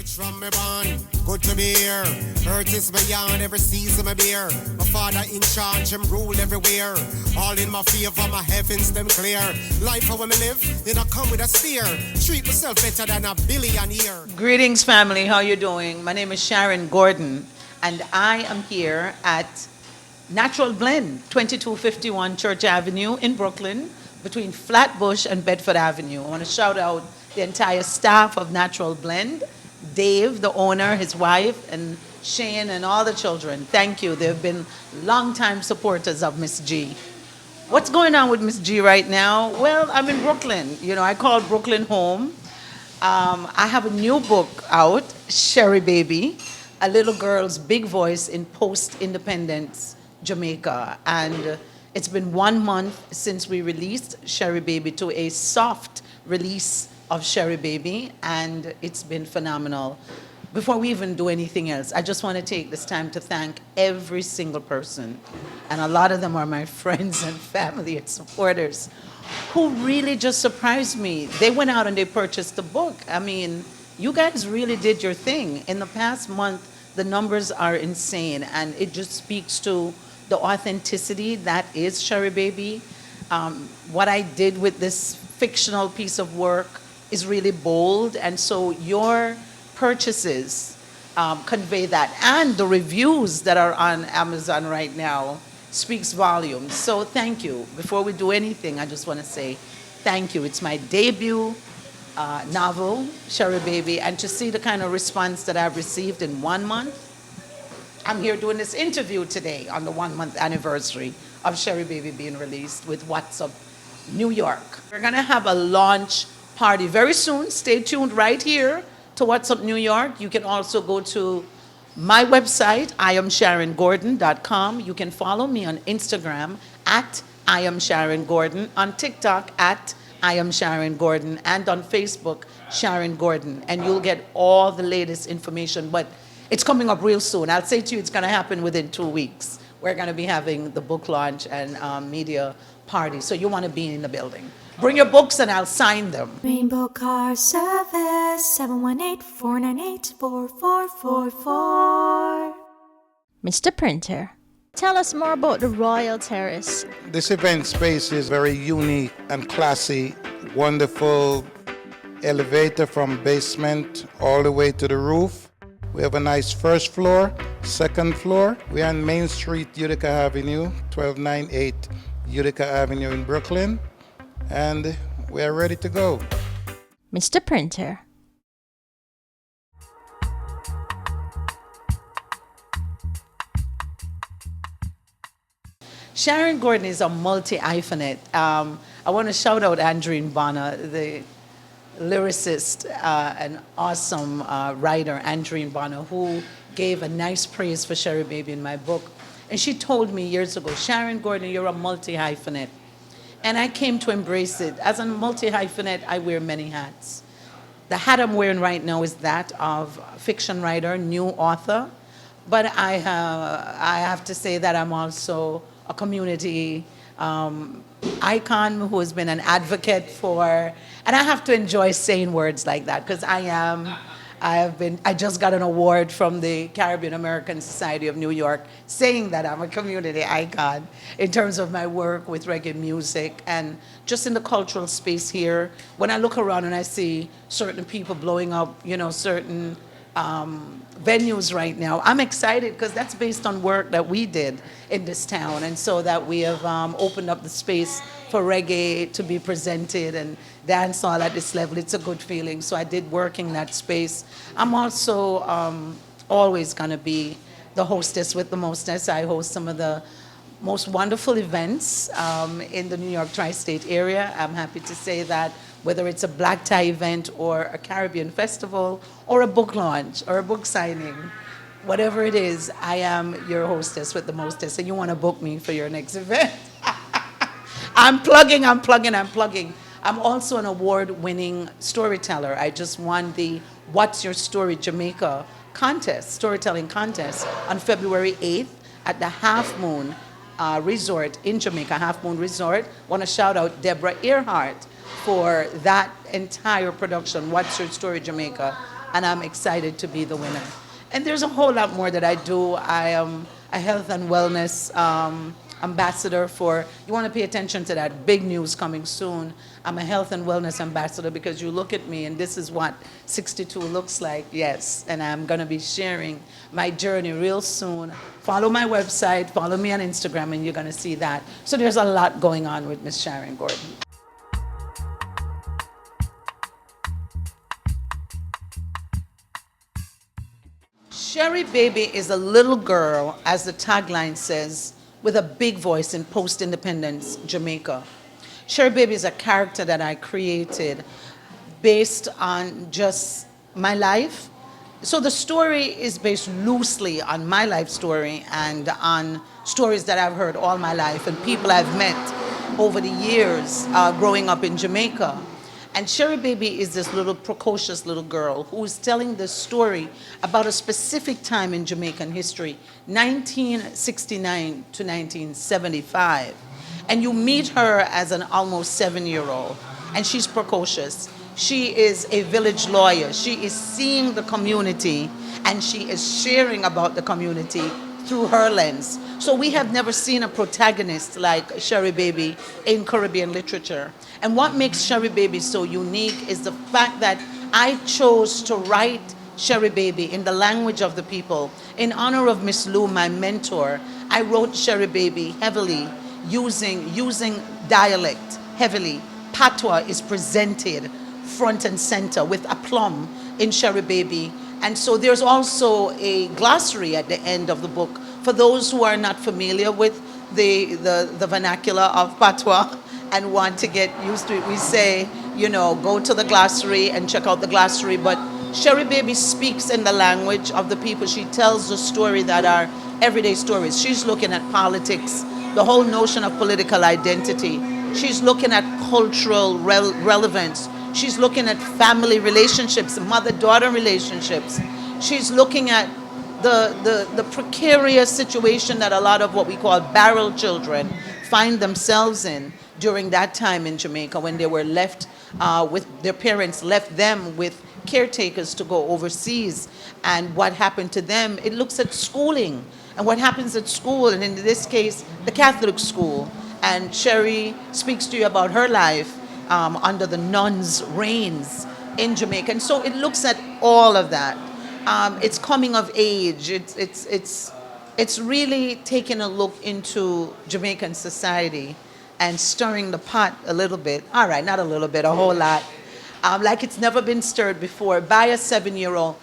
From me born, good to be here. Earth is beyond every season my beer. My father in charge, him rule everywhere. All in my favor, my heavens them clear. Life how me live, it don't come with a steer. Treat myself better than a billionaire. Greetings, family. How you doing? My name is Sharon Gordon, and I am here at Natural Blend, 2251 Church Avenue in Brooklyn, between Flatbush and Bedford Avenue. I want to shout out the entire staff of Natural Blend, Dave, the owner, his wife, and Shane, and all the children. Thank you. They've been longtime supporters of Miss G. What's going on with Miss G right now? Well, I'm in Brooklyn. You know, I call Brooklyn home. I have a new book out, Sheribaby, a little girl's big voice in post-independence Jamaica. And it's been 1 month since we released Sheribaby to a soft release of Sheribaby, and it's been phenomenal. Before we even do anything else, I just want to take this time to thank every single person, and a lot of them are my friends and family and supporters, who really just surprised me. They went out and they purchased the book. I mean, you guys really did your thing. In the past month, the numbers are insane, and it just speaks to the authenticity that is Sheribaby. What I did with this fictional piece of work is really bold, and so your purchases convey that, and the reviews that are on Amazon right now speaks volumes. So thank you. Before we do anything, I just want to say thank you. It's my debut novel, Sheribaby, and to see the kind of response that I've received in 1 month. I'm here doing this interview today on the 1 month anniversary of Sheribaby being released with What's Up New York. We're gonna have a launch party very soon. Stay tuned right here to What's Up New York. You can also go to my website, IamSharonGordon.com. You can follow me on Instagram at IamSharonGordon, on TikTok at IamSharonGordon, and on Facebook, Sharon Gordon. And you'll get all the latest information, but it's coming up real soon. I'll say to you, it's gonna happen within 2 weeks. We're gonna be having the book launch and media party, so you wanna be in the building. Bring your books and I'll sign them. Rainbow Car Service, 718-498-4444. Mr. Printer, tell us more about the Royal Terrace. This event space is very unique and classy. Wonderful elevator from basement all the way to the roof. We have a nice first floor, second floor. We are on Main Street, Utica Avenue, 1298 Utica Avenue in Brooklyn. And we are ready to go. Mr. Printer. Sharon Gordon is a multi-hyphenate. I want to shout out Andreen Bonner, the lyricist and awesome writer, Andreen Bonner, who gave a nice praise for Sheribaby in my book. And she told me years ago, Sharon Gordon, you're a multi-hyphenate. And I came to embrace it. As a multi-hyphenate, I wear many hats. The hat I'm wearing right now is that of fiction writer, new author. But I have to say that I'm also a community icon who has been an advocate for, and I have to enjoy saying words like that because I just got an award from the Caribbean American Society of New York saying that I'm a community icon in terms of my work with reggae music and just in the cultural space here. When I look around and I see certain people blowing up, you know, certain venues right now, I'm excited because that's based on work that we did in this town, and so that we have opened up the space for reggae to be presented and dancehall at this level. It's a good feeling. So I did work in that space. I'm also always going to be the hostess with the mostess. I host some of the most wonderful events in the New York tri-state area. I'm happy to say that whether it's a black tie event or a Caribbean festival or a book launch or a book signing, whatever it is, I am your hostess with the mostess, and you want to book me for your next event. I'm plugging. I'm also an award-winning storyteller. I just won the What's Your Story Jamaica storytelling contest on February 8th at the Half Moon Resort in Jamaica, Half Moon Resort. Want to shout out Deborah Earhart for that entire production, What's Your Story Jamaica. and I'm excited to be the winner. And there's a whole lot more that I do. I am a health and wellness ambassador for, you want to pay attention to that, big news coming soon. I'm a health and wellness ambassador because you look at me and this is what 62 looks like, yes. And I'm going to be sharing my journey real soon. Follow my website, follow me on Instagram, and you're going to see that. So there's a lot going on with Miss Sharon Gordon. Sheribaby is a little girl, as the tagline says, with a big voice in post-independence Jamaica. Sheribaby is a character that I created based on just my life. So the story is based loosely on my life story and on stories that I've heard all my life and people I've met over the years growing up in Jamaica. And Sheribaby is this little precocious little girl who is telling this story about a specific time in Jamaican history, 1969 to 1975. And you meet her as an almost 7-year-old, and she's precocious. She is a village lawyer. She is seeing the community, and she is sharing about the community through her lens. So we have never seen a protagonist like Sheribaby in Caribbean literature. And what makes Sheribaby so unique is the fact that I chose to write Sheribaby in the language of the people. In honor of Miss Lou, my mentor, I wrote Sheribaby heavily using dialect heavily. Patois is presented front and center with aplomb in Sheribaby. And so there's also a glossary at the end of the book for those who are not familiar with the vernacular of patois and want to get used to it. We say, you know, go to the glossary and check out the glossary. But Sheribaby speaks in the language of the people. She tells the story that are everyday stories. She's looking at politics, the whole notion of political identity. She's looking at cultural relevance. She's looking at family relationships, mother-daughter relationships. She's looking at the precarious situation that a lot of what we call barrel children find themselves in during that time in Jamaica when they were left with their parents left them with caretakers to go overseas, and what happened to them. It looks at schooling and what happens at school, and in this case, the Catholic school. And Sherry speaks to you about her life under the nuns' reigns in Jamaica. And so it looks at all of that. It's coming of age. It's really taking a look into Jamaican society and stirring the pot a little bit. All right, not a little bit, a whole lot. Like it's never been stirred before by a 7-year-old.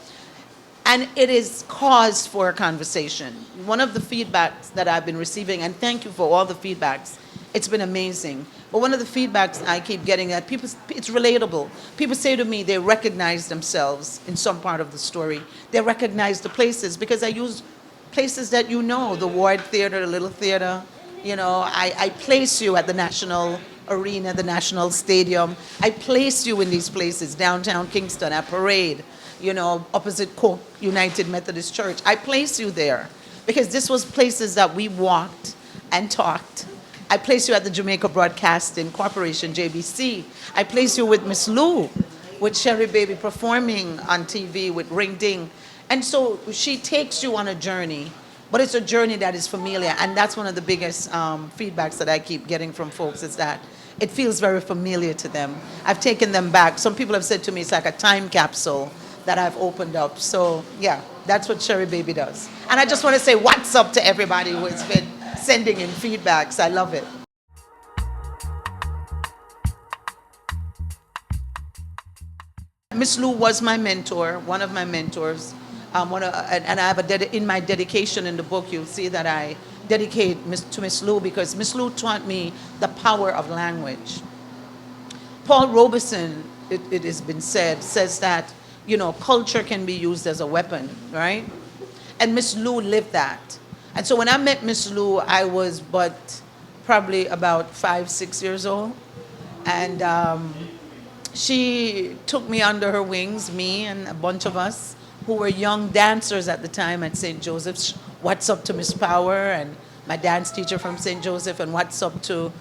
And it is cause for a conversation. One of the feedbacks that I've been receiving, and thank you for all the feedbacks, it's been amazing. But one of the feedbacks I keep getting at people, it's relatable. People say to me they recognize themselves in some part of the story. They recognize the places because I use places that you know, the Ward Theater, the Little Theater. You know, I place you at the National Arena, the National Stadium. I place you in these places, downtown Kingston, at Parade, you know, opposite Coke United Methodist Church. I place you there because this was places that we walked and talked. I place you at the Jamaica Broadcasting Corporation, JBC. I place you with Miss Lou, with Sheribaby performing on TV with Ring Ding. And so she takes you on a journey, but it's a journey that is familiar. And that's one of the biggest feedbacks that I keep getting from folks is that it feels very familiar to them. I've taken them back. Some people have said to me it's like a time capsule that I've opened up. So yeah, that's what Sheribaby does. And I just want to say what's up to everybody who has been sending in feedbacks. I love it. Miss Lou was my mentor, one of my mentors. And I have in my dedication in the book, you'll see that I dedicate to Miss Lou because Miss Lou taught me the power of language. Paul Robeson, it has been said, says that, you know, culture can be used as a weapon, right? And Miss Lou lived that. And so when I met Miss Lou, I was but probably about 5, 6 years old. And she took me under her wings, me and a bunch of us who were young dancers at the time at St. Joseph's. What's up to Miss Power and my dance teacher from St. Joseph, and what's up to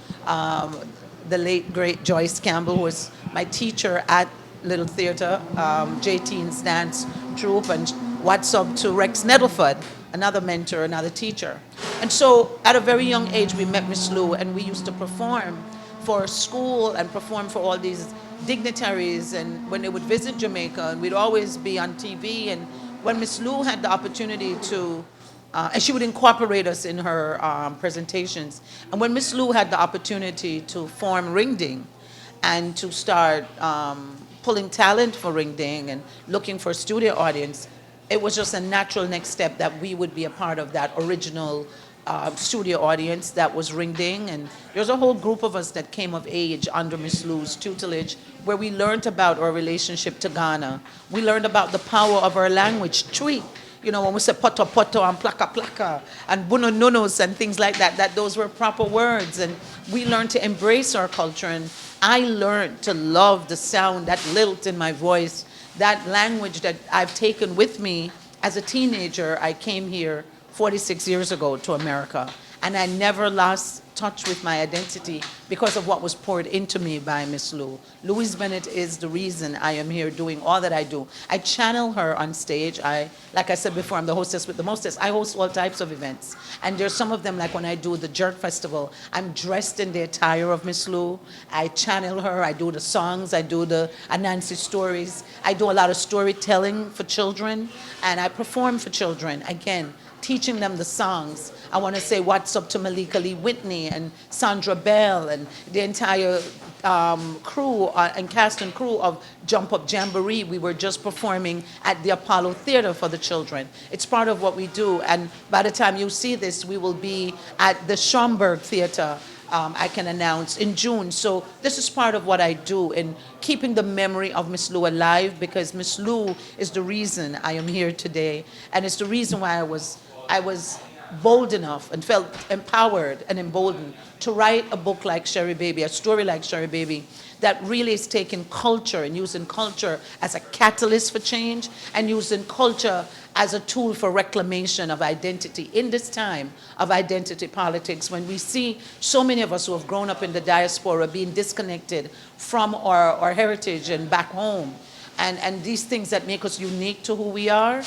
the late, great Joyce Campbell, who was my teacher at little theater, J-Teens dance troupe, and what's up to Rex Nettleford, another mentor, another teacher. And so at a very young age, we met Miss Lou, and we used to perform for school and perform for all these dignitaries, and when they would visit Jamaica, and we'd always be on TV. And when Miss Lou had the opportunity to, and she would incorporate us in her presentations. And when Miss Lou had the opportunity to form Ring Ding and to start pulling talent for Ring Ding and looking for a studio audience, it was just a natural next step that we would be a part of that original studio audience that was Ring Ding. And there's a whole group of us that came of age under Miss Lou's tutelage, where we learned about our relationship to Ghana. We learned about the power of our language, Twi. You know, when we say poto poto and plaka plaka and buno nunos and things like that, that those were proper words. And we learned to embrace our culture. And I learned to love the sound, that lilt in my voice, that language that I've taken with me as a teenager. I came here 46 years ago to America, and I never lost touch with my identity because of what was poured into me by Miss Lou. Louise Bennett is the reason I am here doing all that I do. I channel her on stage. Like I said before, I'm the hostess with the mostest. I host all types of events. And there's some of them, like when I do the Jerk Festival, I'm dressed in the attire of Miss Lou. I channel her. I do the songs. I do the Anansi stories. I do a lot of storytelling for children, and I perform for children. Again, teaching them the songs. I want to say what's up to Malika Lee Whitney and Sandra Bell and the entire crew and cast and crew of Jump Up Jamboree. We were just performing at the Apollo Theater for the children. It's part of what we do, and by the time you see this, we will be at the Schomburg Theater, I can announce, in June. So this is part of what I do in keeping the memory of Miss Lou alive, because Miss Lou is the reason I am here today, and it's the reason why I was bold enough and felt empowered and emboldened to write a book like Sheribaby, a story like Sheribaby, that really is taking culture and using culture as a catalyst for change and using culture as a tool for reclamation of identity in this time of identity politics, when we see so many of us who have grown up in the diaspora being disconnected from our heritage and back home, and these things that make us unique to who we are.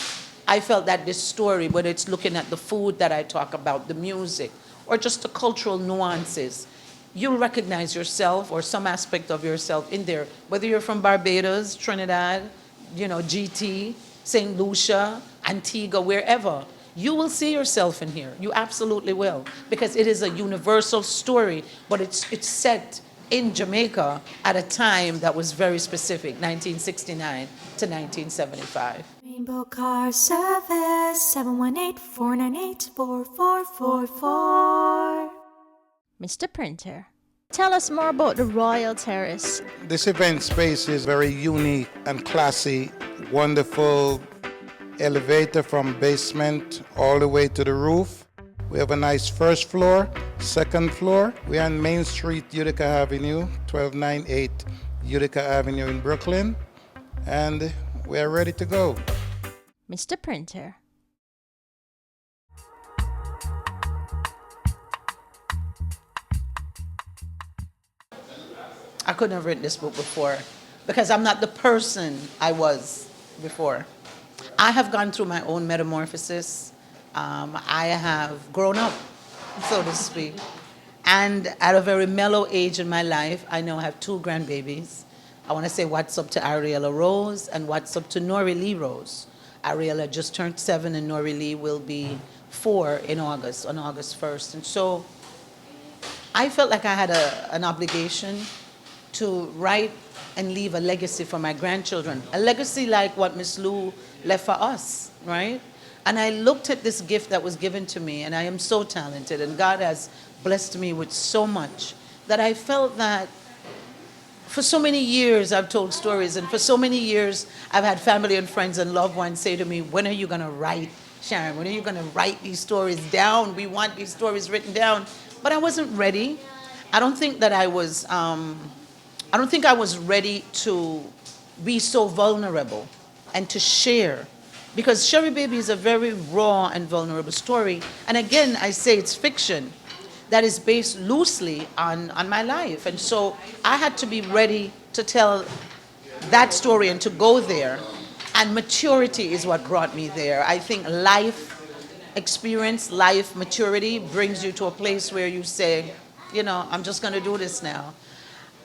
I felt that this story, whether it's looking at the food that I talk about, the music, or just the cultural nuances, you'll recognize yourself or some aspect of yourself in there. Whether you're from Barbados, Trinidad, GT, St. Lucia, Antigua, wherever, you will see yourself in here. You absolutely will, because it is a universal story, but it's set in Jamaica at a time that was very specific, 1969 to 1975. Rainbow Car Service, 718-498-4444. Mr. Printer, tell us more about the Royal Terrace. This event space is very unique and classy, wonderful elevator from basement all the way to the roof. We have a nice first floor, second floor. We're on Main Street, Utica Avenue, 1298 Utica Avenue in Brooklyn, and we're ready to go. Mr. Printer. I couldn't have written this book before because I'm not the person I was before. I have gone through my own metamorphosis. I have grown up, so to speak. And at a very mellow age in my life, I now have 2 grandbabies. I want to say what's up to Ariella Rose and what's up to Nori Lee Rose. Ariella just turned 7 and Nori Lee will be 4 in August, on August 1st. And so I felt like I had an obligation to write and leave a legacy for my grandchildren, a legacy like what Miss Lou left for us, right? And I looked at this gift that was given to me, and I am so talented, and God has blessed me with so much, that I felt that for so many years I've told stories, and for so many years I've had family and friends and loved ones say to me, when are you going to write, Sharon? When are you going to write these stories down? We want these stories written down. But I wasn't ready. I don't think I was ready to be so vulnerable and to share. Because Sheribaby is a very raw and vulnerable story. And again, I say it's fiction that is based loosely on my life. And so I had to be ready to tell that story and to go there. And maturity is what brought me there. I think life experience, life maturity brings you to a place where you say, you know, I'm just going to do this now.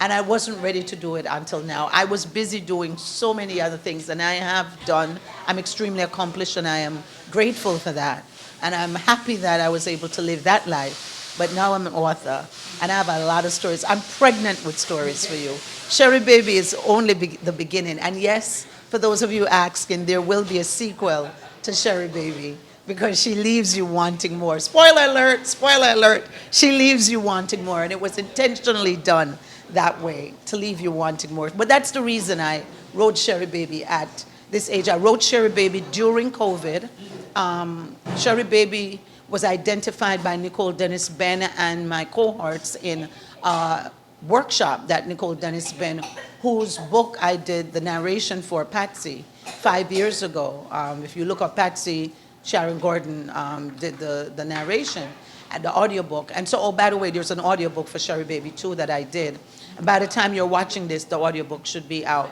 And I wasn't ready to do it until now. I was busy doing so many other things, and I have done. I'm extremely accomplished, and I am grateful for that. And I'm happy that I was able to live that life. But now I'm an author, and I have a lot of stories. I'm pregnant with stories for you. Sheribaby is only the beginning. And yes, for those of you asking, there will be a sequel to Sheribaby, because she leaves you wanting more. Spoiler alert, she leaves you wanting more. And it was intentionally done that way, to leave you wanting more. But that's the reason I wrote Sheribaby at this age. I wrote Sheribaby during COVID. Sheribaby was identified by Nicole Dennis Ben and my cohorts in a workshop that Nicole Dennis Ben, whose book I did the narration for, Patsy, 5 years ago. If you look up Patsy, Sharon Gordon did the narration and the audiobook. And so, oh, by the way, there's an audiobook for Sheribaby too that I did. And by the time you're watching this, the audiobook should be out.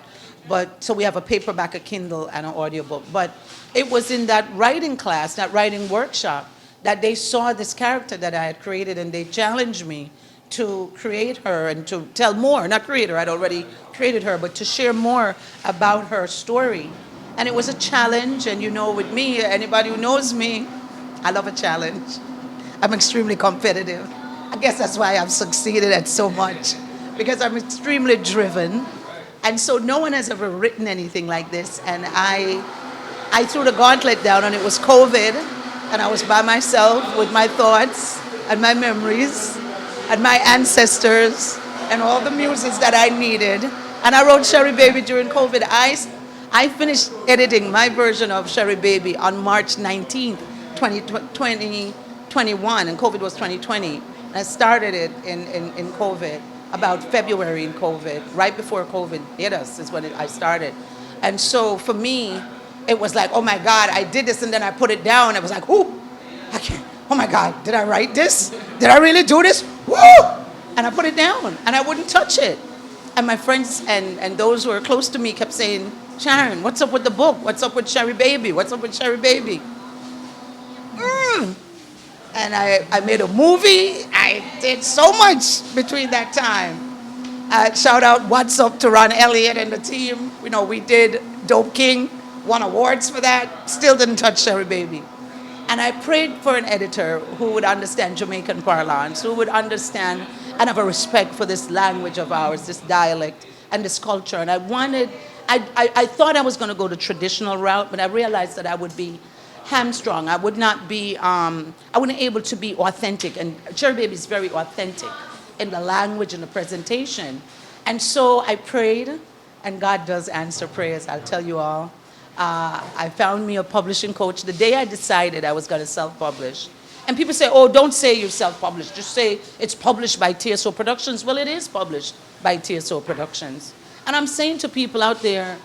But so we have a paperback, a Kindle, and an audiobook. But it was in that writing class, that writing workshop, that they saw this character that I had created, and they challenged me to create her and to tell more, not create her, I'd already created her, but to share more about her story. And it was a challenge, and you know, with me, anybody who knows me, I love a challenge. I'm extremely competitive. I guess that's why I've succeeded at so much, because I'm extremely driven. And so no one has ever written anything like this. And I threw the gauntlet down, and it was COVID, and I was by myself with my thoughts and my memories and my ancestors and all the muses that I needed. And I wrote Sheribaby during COVID. I finished editing my version of Sheribaby on March 19th, 2021, and COVID was 2020. And I started it in COVID, about February in COVID, right before COVID hit us is when I started. And so for me, it was like, oh my God, I did this, and then I put it down. It was like, ooh, I can't, oh my God, did I write this? Did I really do this? Woo! And I put it down, and I wouldn't touch it. And my friends and those who are close to me kept saying, Sharon, what's up with the book? What's up with Sheribaby? What's up with Sheribaby? And I made a movie. I did so much between that time. Shout out, what's up to Ron Elliott and the team. You know, we did Dope King, won awards for that. Still didn't touch Sheribaby. And I prayed for an editor who would understand Jamaican parlance, who would understand and have a respect for this language of ours, this dialect and this culture. And I thought I was going to go the traditional route, but I realized that I would be hamstrung. I would not be, I wouldn't able to be authentic. And Sheribaby is very authentic in the language and the presentation. And so I prayed, and God does answer prayers, I'll tell you all. I found me a publishing coach the day I decided I was going to self-publish. And people say, oh, don't say you're self-published. Just say it's published by TSO Productions. Well, it is published by TSO Productions. And I'm saying to people out there,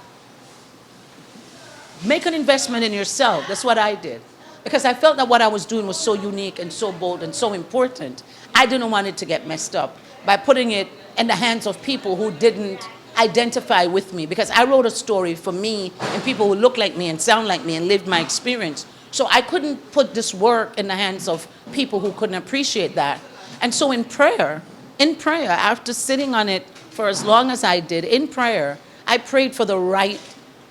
make an investment in yourself. That's what I did. Because I felt that what I was doing was so unique and so bold and so important. I didn't want it to get messed up by putting it in the hands of people who didn't identify with me. Because I wrote a story for me and people who look like me and sound like me and lived my experience. So I couldn't put this work in the hands of people who couldn't appreciate that. And so in prayer, after sitting on it for as long as I did, in prayer, I prayed for the right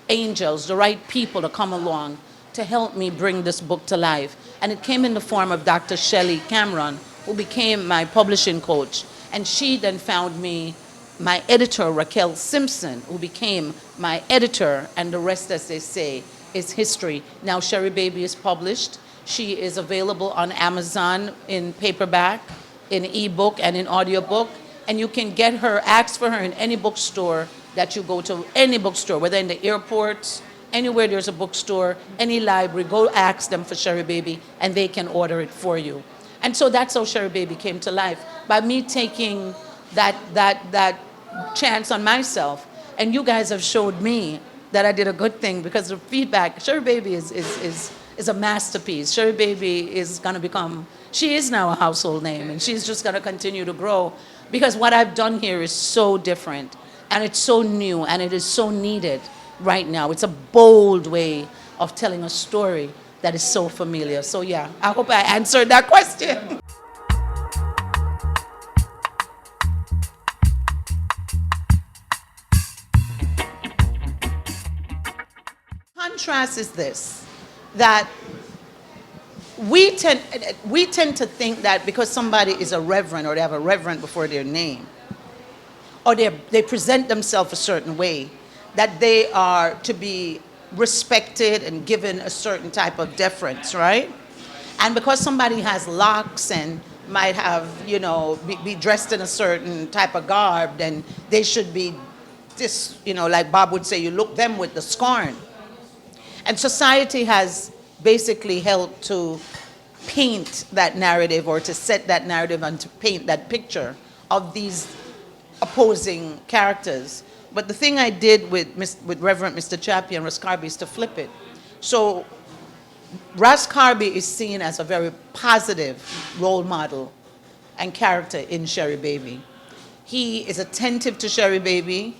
angels, the right people to come along to help me bring this book to life. And it came in the form of Dr. Shelley Cameron, who became my publishing coach. And she then found me my editor, Raquel Simpson, who became my editor, and the rest, as they say, is history. Now Sheribaby is published. She is available on Amazon in paperback, in ebook, and in audiobook. And you can get her, ask for her in any bookstore that you go to, any bookstore, whether in the airports, anywhere there's a bookstore, any library, go ask them for Sheribaby, and they can order it for you. And so that's how Sheribaby came to life, by me taking that chance on myself. And you guys have showed me that I did a good thing, because the feedback, Sheribaby is a masterpiece. Sheribaby is gonna become, she is now a household name, and she's just gonna continue to grow, because what I've done here is so different. And it's so new and it is so needed right now. It's a bold way of telling a story that is so familiar. So yeah, I hope I answered that question. Contrast is this, that we tend to think that because somebody is a reverend or they have a reverend before their name, or they present themselves a certain way, that they are to be respected and given a certain type of deference, right? And because somebody has locks and might have, be dressed in a certain type of garb, then they should be this, like Bob would say, you look them with the scorn. And society has basically helped to paint that narrative or to set that narrative and to paint that picture of these opposing characters. But the thing I did with Reverend Mr. Chappie and Rascarby is to flip it. So Rascarby is seen as a very positive role model and character in Sheribaby. He is attentive to Sheribaby.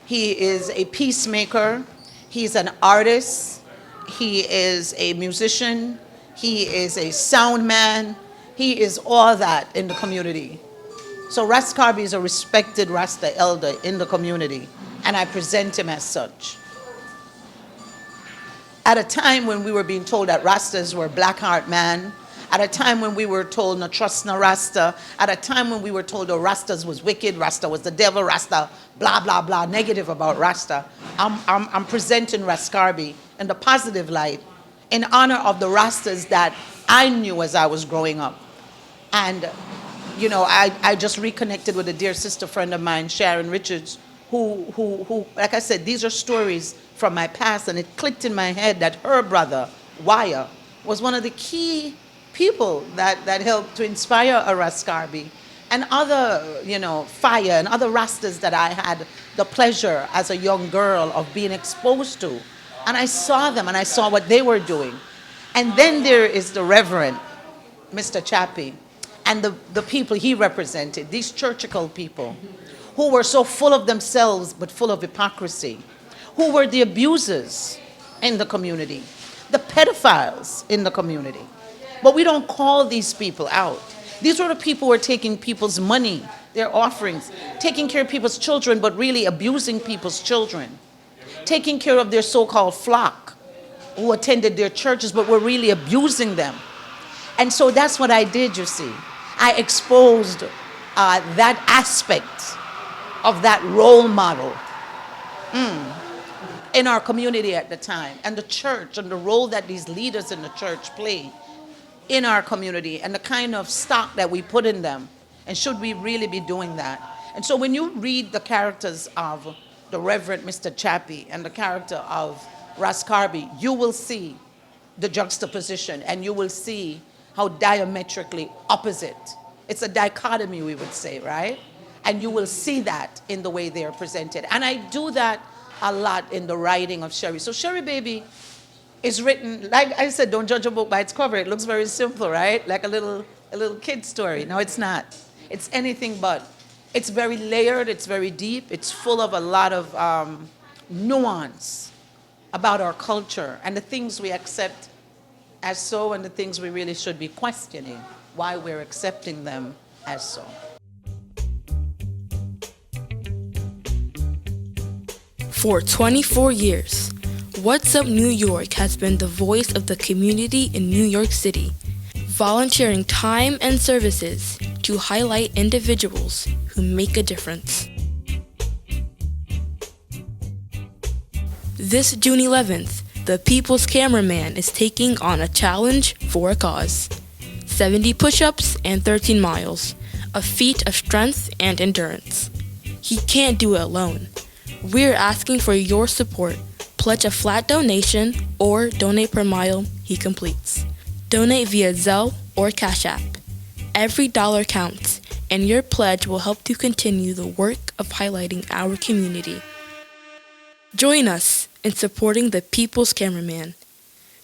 He is a peacemaker. He's an artist. He is a musician. He is a sound man. He is all that in the community. So Rascarby is a respected Rasta elder in the community, and I present him as such. At a time when we were being told that Rastas were black heart man, at a time when we were told no trust no Rasta, at a time when we were told oh, Rastas was wicked, Rasta was the devil, Rasta blah blah blah negative about Rasta, I'm presenting Rascarby in the positive light in honor of the Rastas that I knew as I was growing up. And I just reconnected with a dear sister friend of mine, Sharon Richards, who, like I said, these are stories from my past, and it clicked in my head that her brother, Waya, was one of the key people that helped to inspire a Rascarby and other, Fire and other Rastas that I had the pleasure as a young girl of being exposed to. And I saw them and I saw what they were doing. And then there is the Reverend Mr. Chappie and the people he represented, these churchical people who were so full of themselves but full of hypocrisy, who were the abusers in the community, the pedophiles in the community. But we don't call these people out. These were the people who were taking people's money, their offerings, taking care of people's children but really abusing people's children, taking care of their so-called flock who attended their churches but were really abusing them. And so that's what I did, you see. I exposed that aspect of that role model in our community at the time, and the church and the role that these leaders in the church play in our community and the kind of stock that we put in them, and should we really be doing that. And so when you read the characters of the Reverend Mr. Chappie and the character of Rascarby, you will see the juxtaposition and you will see how diametrically opposite. It's a dichotomy, we would say, right? And you will see that in the way they are presented. And I do that a lot in the writing of Sherry. So Sheribaby is written, like I said, don't judge a book by its cover. It looks very simple, right? Like a little kid story. No, it's not. It's anything but. It's very layered, it's very deep, it's full of a lot of nuance about our culture and the things we accept as so and the things we really should be questioning, why we're accepting them as so. For 24 years, What's Up New York has been the voice of the community in New York City, volunteering time and services to highlight individuals who make a difference. This June 11th, the People's Cameraman is taking on a challenge for a cause. 70 push-ups and 13 miles, a feat of strength and endurance. He can't do it alone. We're asking for your support. Pledge a flat donation or donate per mile he completes. Donate via Zelle or Cash App. Every dollar counts, and your pledge will help to continue the work of highlighting our community. Join us in supporting the People's Cameraman.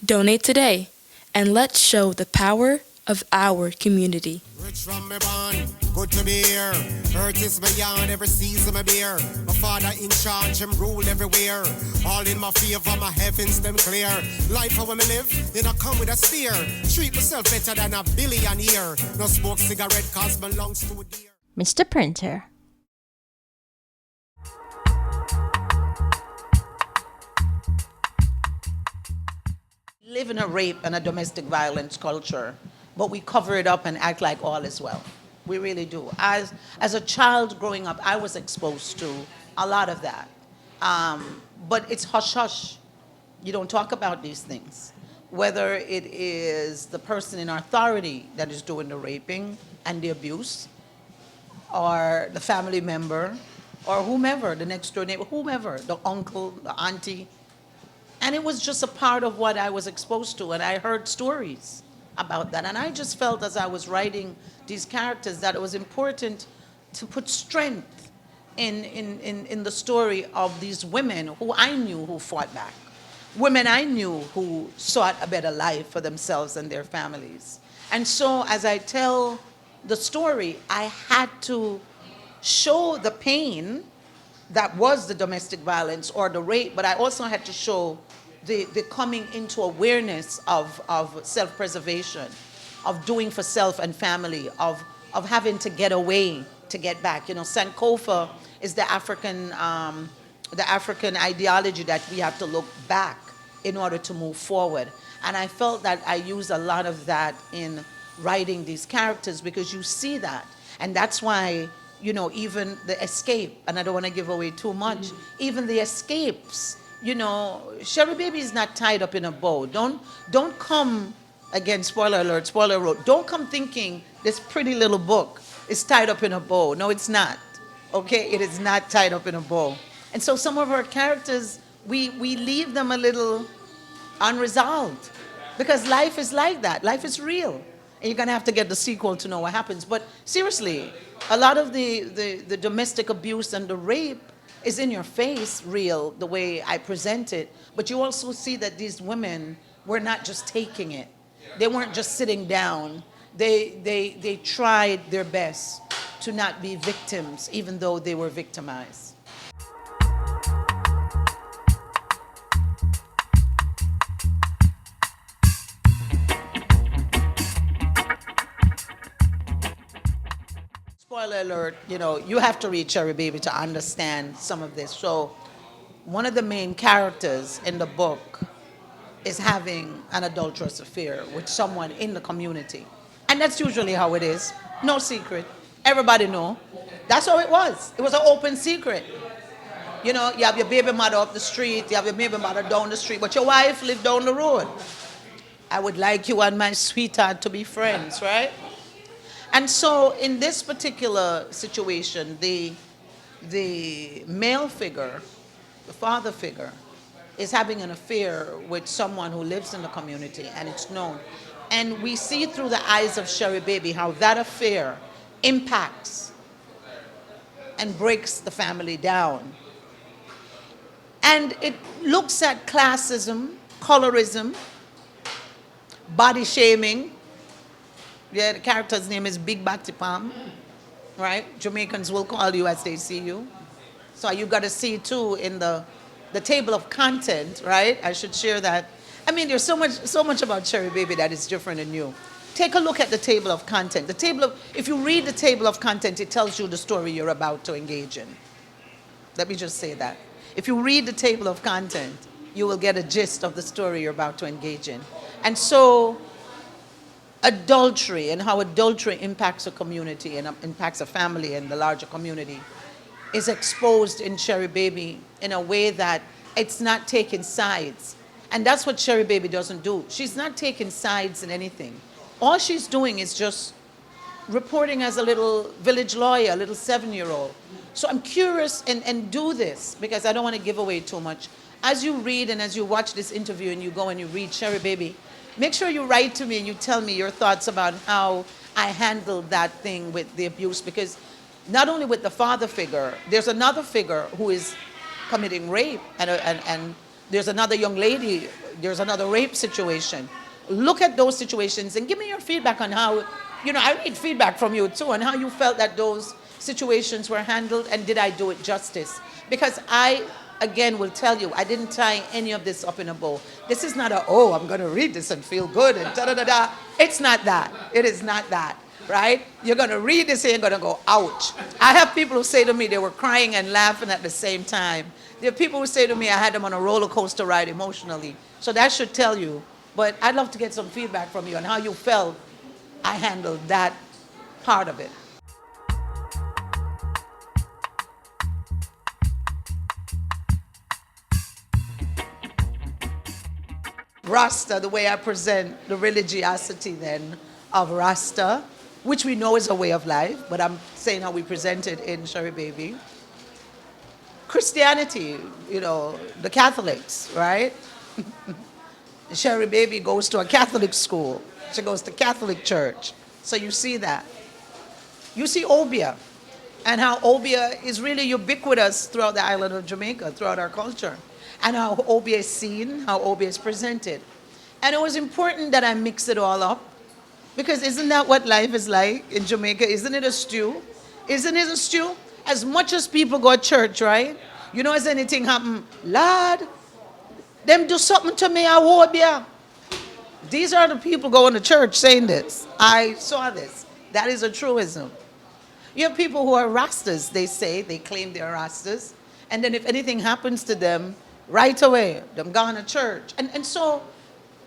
Donate today, and let's show the power of our community. Rich from me born, good to be here. Earth is beyond every season my beer. Father in charge, him rule everywhere. All in my favor, my heavens them clear. Life how we live, it don't come with a steer. Treat myself better than a billionaire. No smoke cigarette cause my lungs too dear. Mr. Printer. Live in a rape and a domestic violence culture, but we cover it up and act like all is well. We really do. As a child growing up, I was exposed to a lot of that. But it's hush-hush. You don't talk about these things. Whether it is the person in authority that is doing the raping and the abuse, or the family member, or whomever, the next door neighbor, whomever, the uncle, the auntie. And it was just a part of what I was exposed to, and I heard stories about that. And I just felt as I was writing these characters that it was important to put strength in the story of these women who I knew who fought back. Women I knew who sought a better life for themselves and their families. And so as I tell the story, I had to show the pain that was the domestic violence or the rape, but I also had to show the coming into awareness of self-preservation, of doing for self and family, of having to get away to get back. You know, Sankofa is the African ideology that we have to look back in order to move forward. And I felt that I used a lot of that in writing these characters because you see that. And that's why, you know, even the escape, and I don't want to give away too much, even the escapes, you know, Sheribaby is not tied up in a bow. Don't come, again, spoiler alert, spoiler alert, don't come thinking this pretty little book is tied up in a bow. No, it's not. Okay, it is not tied up in a bow. And so some of our characters, we leave them a little unresolved because life is like that. Life is real. And you're going to have to get the sequel to know what happens. But seriously, a lot of the domestic abuse and the rape is in your face, real, the way I present it. But you also see that these women were not just taking it. They weren't just sitting down. They tried their best to not be victims, even though they were victimized. Spoiler alert, you know, you have to read Sheribaby to understand some of this. So one of the main characters in the book is having an adulterous affair with someone in the community. And that's usually how it is. No secret. Everybody know. That's how it was. It was an open secret. You know, you have your baby mother up the street, you have your baby mother down the street, but your wife lived down the road. I would like you and my sweetheart to be friends, right? And so in this particular situation, the male figure, the father figure, is having an affair with someone who lives in the community, and it's known. And we see through the eyes of Sheribaby how that affair impacts and breaks the family down. And it looks at classism, colorism, body shaming. Yeah, the character's name is Big Batty Palm, right? Jamaicans will call you as they see you. So you got to see too in the table of content, right? I should share that. I mean, there's so much about Sheribaby that is different and new. Take a look at the table of content. If you read the table of content, it tells you the story you're about to engage in. Let me just say that. If you read the table of content, you will get a gist of the story you're about to engage in. And so adultery and how adultery impacts a community and impacts a family and the larger community is exposed in Sheribaby in a way that it's not taking sides. And that's what Sheribaby doesn't do. She's not taking sides in anything. All she's doing is just reporting as a little village lawyer, a little 7-year-old. So I'm curious and do this because I don't want to give away too much. As you read and as you watch this interview and you go and you read Sheribaby, make sure you write to me and you tell me your thoughts about how I handled that thing with the abuse, because not only with the father figure, there's another figure who is committing rape and there's another young lady, there's another rape situation. Look at those situations and give me your feedback on how, you know, I need feedback from you too, on how you felt that those situations were handled, and did I do it justice? Because I, again, will tell you, I didn't tie any of this up in a bow. This is not a, oh, I'm going to read this and feel good and da-da-da-da. It's not that. It is not that, right? You're going to read this and you're going to go, ouch. I have people who say to me they were crying and laughing at the same time. There are people who say to me I had them on a roller coaster ride emotionally. So that should tell you. But I'd love to get some feedback from you on how you felt I handled that part of it. Rasta, the way I present the religiosity then of Rasta, which we know is a way of life, but I'm saying how we present it in Sheribaby. Christianity, the Catholics, right? Sheribaby goes to a Catholic school. She goes to Catholic church. So you see that. You see Obia, and how Obia is really ubiquitous throughout the island of Jamaica, throughout our culture, and how Obia is seen, how Obia is presented. And it was important that I mix it all up, because isn't that what life is like in Jamaica? Isn't it a stew? Isn't it a stew? As much as people go to church, right? As anything happen, Lord, them do something to me, I Obia. These are the people going to church saying this. I saw this. That is a truism. You have people who are Rastas, they claim they're Rastas. And then if anything happens to them, right away, them gone to church. And so,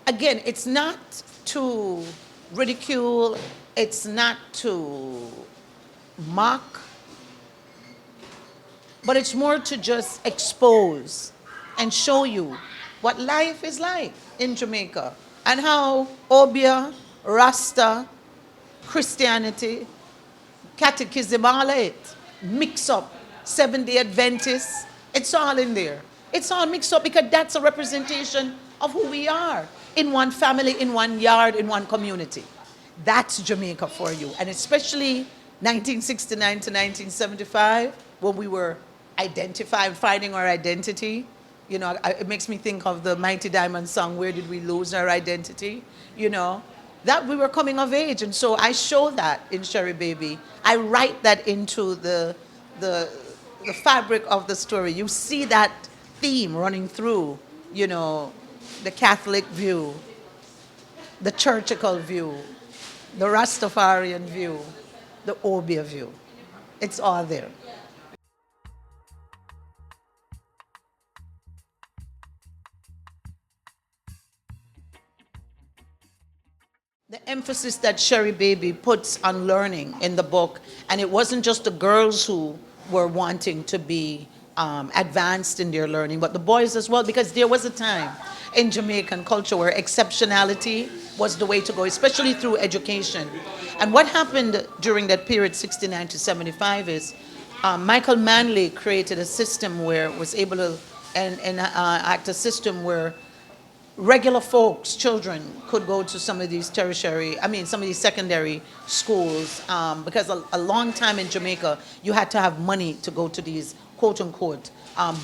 again, it's not to ridicule, it's not to mock, but it's more to just expose and show you what life is like in Jamaica, and how Obia, Rasta, Christianity, Catechism, all it, mix up, Seventh-day Adventists, it's all in there. It's all mixed up because that's a representation of who we are in one family, in one yard, in one community. That's Jamaica for you. And especially 1969 to 1975, when we were finding our identity. It makes me think of the Mighty Diamond song, Where Did We Lose Our Identity? That we were coming of age. And so I show that in Sheribaby. I write that into the fabric of the story. You see that theme running through, the Catholic view, the churchical view, the Rastafarian view, the Obia view. It's all there. The emphasis that Sheribaby puts on learning in the book, and it wasn't just the girls who were wanting to be advanced in their learning, but the boys as well, because there was a time in Jamaican culture where exceptionality was the way to go, especially through education. And what happened during that period, 69 to 75, is Michael Manley created a system where it was able to act a system where regular folks, children, could go to some of these some of these secondary schools, because a long time in Jamaica, you had to have money to go to these quote-unquote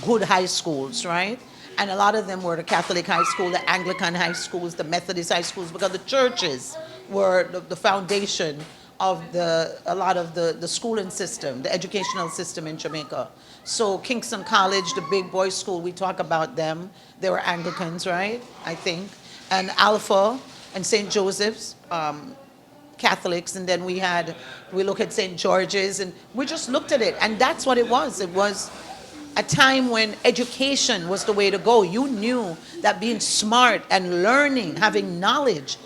good high schools, right? And a lot of them were the Catholic high school, the Anglican high schools, the Methodist high schools, because the churches were the foundation of a lot of the schooling system, the educational system in Jamaica. So Kingston College, the big boys school, we talk about them. They were Anglicans, right? I think. And Alpha and St. Joseph's, Catholics. And then we look at St. George's, and we just looked at it. And that's what it was. It was a time when education was the way to go. You knew that being smart and learning, having knowledge,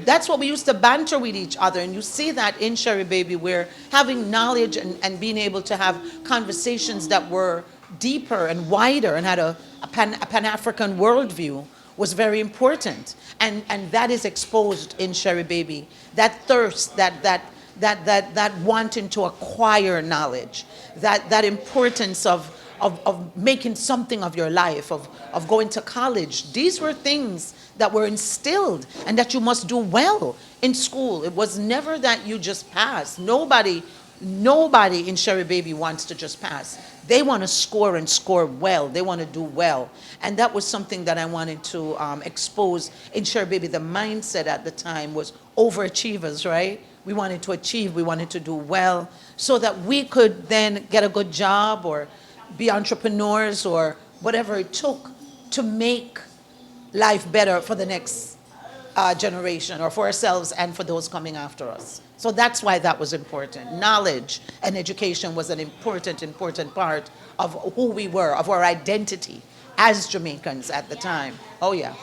that's what we used to banter with each other. And you see that in Sheribaby, where having knowledge and being able to have conversations that were deeper and wider and had a Pan-African worldview was very important. And that is exposed in Sheribaby. That thirst, that wanting to acquire knowledge, that importance of making something of your life, of going to college. These were things that were instilled and that you must do well in school. It was never that you just pass. Nobody in Sheribaby wants to just pass. They want to score and score well. They want to do well. And that was something that I wanted to expose in Sheribaby. The mindset at the time was overachievers, right? We wanted to achieve, we wanted to do well. so that we could then get a good job or be entrepreneurs or whatever it took to make life better for the next generation, or for ourselves and for those coming after us. So that's why that was important. Knowledge and education was an important part of who we were, of our identity as Jamaicans at the time. Oh yeah.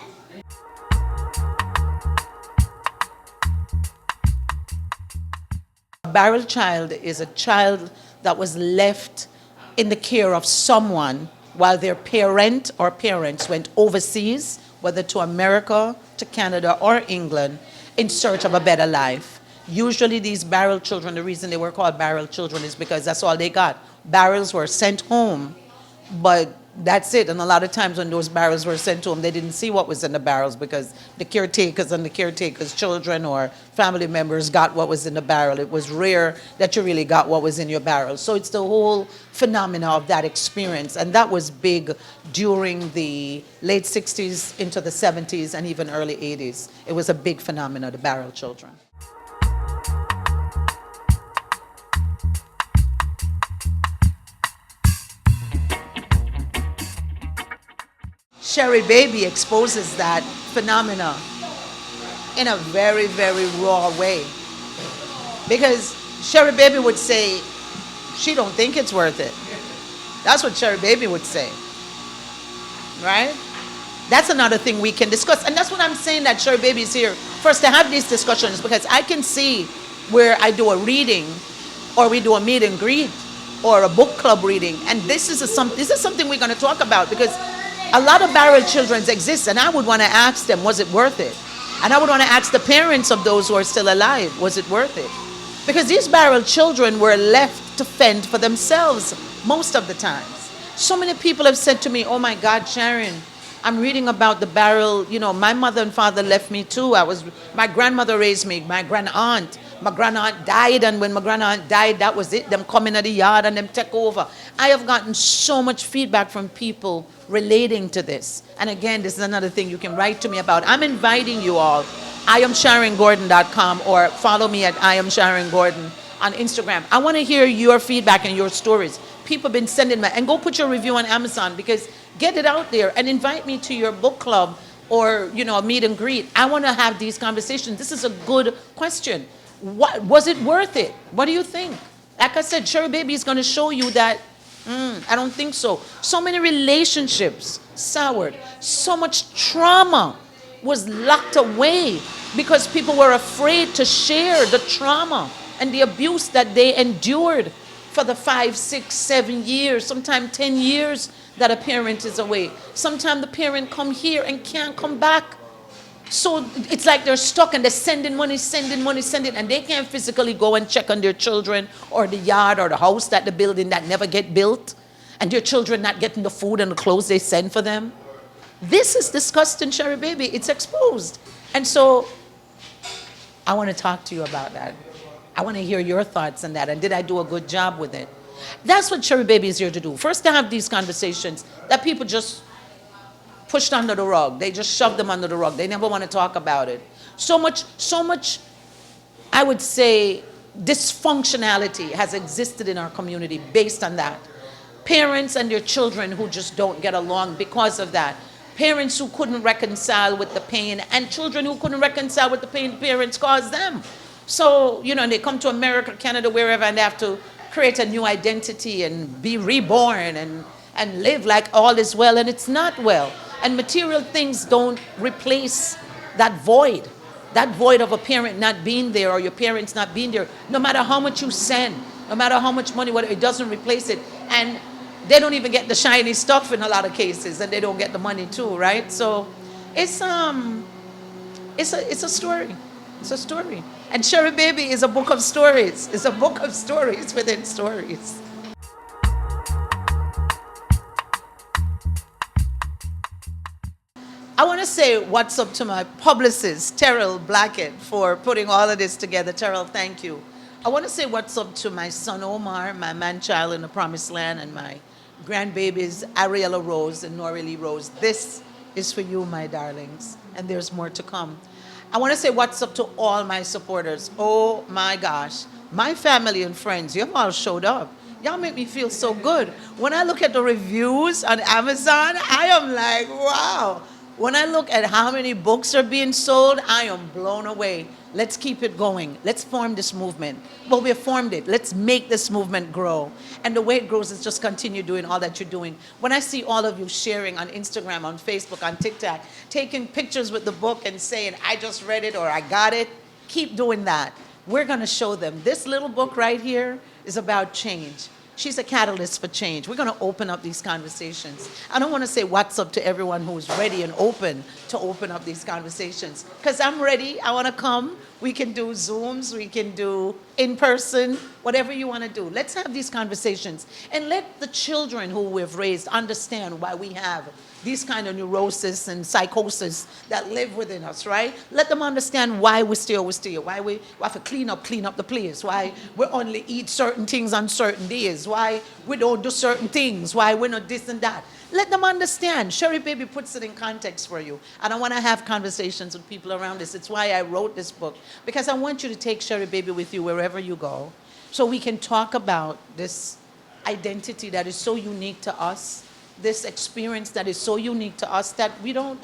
A barrel child is a child that was left in the care of someone while their parent or parents went overseas, whether to America, to Canada, or England, in search of a better life. Usually these barrel children, the reason they were called barrel children is because that's all they got. Barrels were sent home, but that's it. And a lot of times when those barrels were sent home, they didn't see what was in the barrels because the caretakers and the caretakers' children or family members got what was in the barrel. It was rare that you really got what was in your barrel. So it's the whole phenomena of that experience. And that was big during the late 60s into the 70s and even early 80s. It was a big phenomenon, the barrel children. Sheribaby exposes that phenomena in a very, very raw way. Because Sheribaby would say, she don't think it's worth it. That's what Sheribaby would say. Right? That's another thing we can discuss. And that's what I'm saying, that Sheribaby is here first to have these discussions, because I can see where I do a reading or we do a meet and greet or a book club reading. And this is something we're going to talk about, because a lot of barrel children exist, and I would want to ask them, was it worth it? And I would want to ask the parents of those who are still alive, was it worth it? Because these barrel children were left to fend for themselves most of the times. So many people have said to me, oh my God, Sharon, I'm reading about the barrel, my mother and father left me too. My grandmother raised me, my grandaunt. My grandaunt died, and when my grandaunt died, that was it. Them come into the yard and them take over. I have gotten so much feedback from people relating to this. And again, this is another thing you can write to me about. I'm inviting you all. IamSharonGordon.com, or follow me at IamSharonGordon on Instagram. I want to hear your feedback and your stories. People have been sending me, and go put your review on Amazon, because get it out there and invite me to your book club or a meet and greet. I want to have these conversations. This is a good question. What was it worth it? What do you think? Like I said, Sheribaby is going to show you that I don't think so. So many relationships soured. So much trauma was locked away because people were afraid to share the trauma and the abuse that they endured for the 5, 6, 7 years, sometimes 10 years that a parent is away. Sometimes the parent come here and can't come back. So it's like they're stuck and they're sending money, and they can't physically go and check on their children or the yard or the house that the building that never get built, and their children not getting the food and the clothes they send for them. This is discussed in Sheribaby. It's exposed. And so I want to talk to you about that. I want to hear your thoughts on that, and did I do a good job with it? That's what Sheribaby is here to do. First, to have these conversations that people just pushed under the rug. They just shoved them under the rug. They never want to talk about it. So much, I would say, dysfunctionality has existed in our community based on that. Parents and their children who just don't get along because of that. Parents who couldn't reconcile with the pain, and children who couldn't reconcile with the pain parents caused them. So, they come to America, Canada, wherever, and they have to create a new identity and be reborn and live like all is well, and it's not well. And material things don't replace that void of a parent not being there or your parents not being there. No matter how much you send, no matter how much money, it doesn't replace it. And they don't even get the shiny stuff in a lot of cases, and they don't get the money too, right? So it's a story. It's a story. And Sheribaby is a book of stories. It's a book of stories within stories. I want to say what's up to my publicist, Terrell Blackett, for putting all of this together. Terrell, thank you. I want to say what's up to my son Omar, my man-child in the promised land, and my grandbabies Ariella Rose and Noralie Rose. This is for you, my darlings, and there's more to come. I want to say what's up to all my supporters. Oh my gosh, My family and friends, you've all showed up. Y'all make me feel so good. When I look at the reviews on Amazon, I am like, wow. When I look at how many books are being sold, I am blown away. Let's keep it going. Let's form this movement. Well, we have formed it. Let's make this movement grow. And the way it grows is just continue doing all that you're doing. When I see all of you sharing on Instagram, on Facebook, on TikTok, taking pictures with the book and saying, I just read it or I got it, keep doing that. We're going to show them. This little book right here is about change. She's a catalyst for change. We're going to open up these conversations. I don't want to say what's up to everyone who's ready and open to open up these conversations. Because I'm ready. I want to come. We can do Zooms. We can do in person, whatever you want to do. Let's have these conversations. And let the children who we've raised understand why we have these kind of neurosis and psychosis that live within us, right? Let them understand why we steal, why we have to clean up the place, why we only eat certain things on certain days, why we don't do certain things, why we're not this and that. Let them understand. Sheribaby puts it in context for you. And I want to have conversations with people around this. It's why I wrote this book, because I want you to take Sheribaby with you wherever you go, so we can talk about this identity that is so unique to us, this experience that is so unique to us that we don't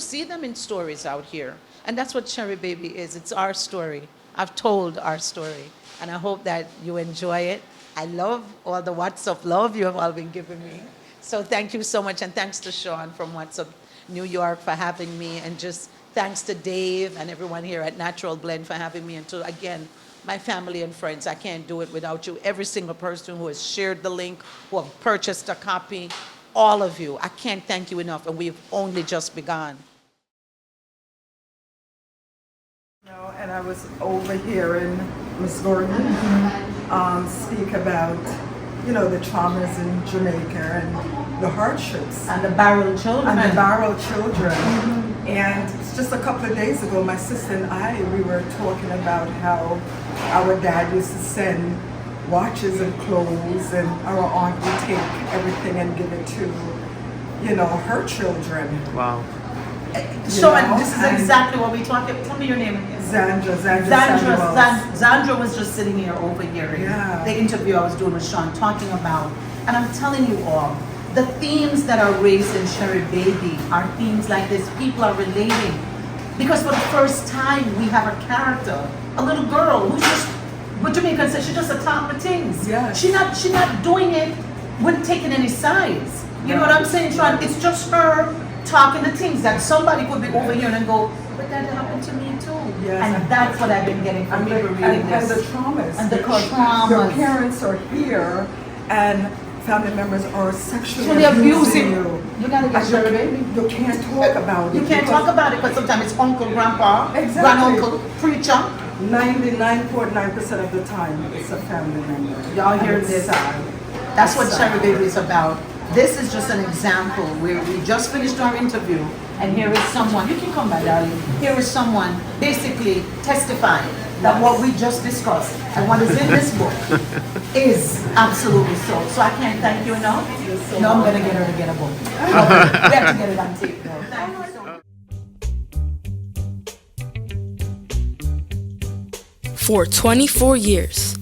see them in stories out here. And that's what Sheribaby is. It's our story. I've told our story. And I hope that you enjoy it. I love all the WhatsApp love you have all been giving me. So thank you so much. And thanks to Sean from WhatsApp New York for having me. And just thanks to Dave and everyone here at Natural Blend for having me. And to, again, my family and friends. I can't do it without you. Every single person who has shared the link, who have purchased a copy, all of you. I can't thank you enough, and we've only just begun. And I was overhearing Ms. Gordon speak about, the traumas in Jamaica and the hardships. And the barrel children. And it's just a couple of days ago, my sister and we were talking about how our dad used to send watches and clothes, and our aunt would take everything and give it to, her children. Wow. So, and this is exactly what we talked about. Tell me your name again. Zandra was just sitting here overhearing Yeah. the interview I was doing with Sean, talking about, and I'm telling you all, the themes that are raised in Sheribaby are themes like this. People are relating. Because for the first time, we have a character, a little girl who's just, what Jamaican says, she just a talk the things. Yes. She not doing it with taking any sides. You know what I'm saying, Sean? It's just her talking the things that somebody could be over here and go, but that happened to me too. Yes. And that's what I've been getting from people reading this. And the traumas. And the traumas. Your parents are here, and family members are sexually Really abusing you. You gotta get Sheribaby. You can't talk about it. You can't talk about it, but sometimes it's uncle, grandpa, Exactly. granduncle, preacher. 99.9% of the time, it's a family member. Y'all hear And it's this? sad. That's what It's sad. Sheribaby is about. This is just an example where we just finished our interview, and here is someone, you can come by, darling. Here is someone basically testifying that what we just discussed and what is in this book is absolutely so. So I can't thank you enough. No, I'm gonna get her to get a book. We have to get it on tape though. Thank you so much. For 24 years,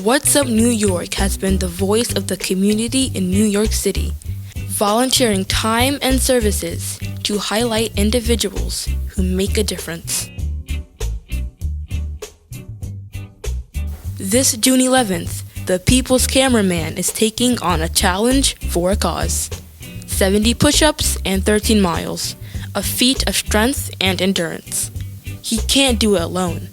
What's Up New York has been the voice of the community in New York City, volunteering time and services to highlight individuals who make a difference. This June 11th, the People's Cameraman is taking on a challenge for a cause. 70 push-ups and 13 miles, a feat of strength and endurance. He can't do it alone.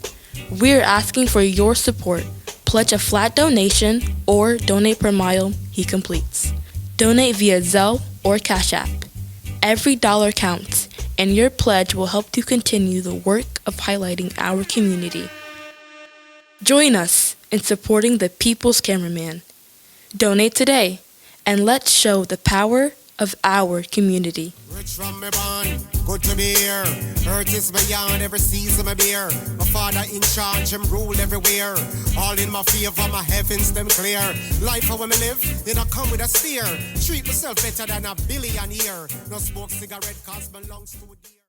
We're asking for your support. Pledge a flat donation or donate per mile he completes. Donate via Zelle or Cash App. Every dollar counts, and your pledge will help to continue the work of highlighting our community. Join us in supporting the People's Cameraman. Donate today, and let's show the power of our community. Rich from me born, good to be here. Earth is beyond every season my beer. My father in charge, him rule everywhere. All in my favor, my heavens them clear. Life how me live, it a come with a steer. Treat myself better than a billionaire. No smoke cigarette cause belongs to a deer.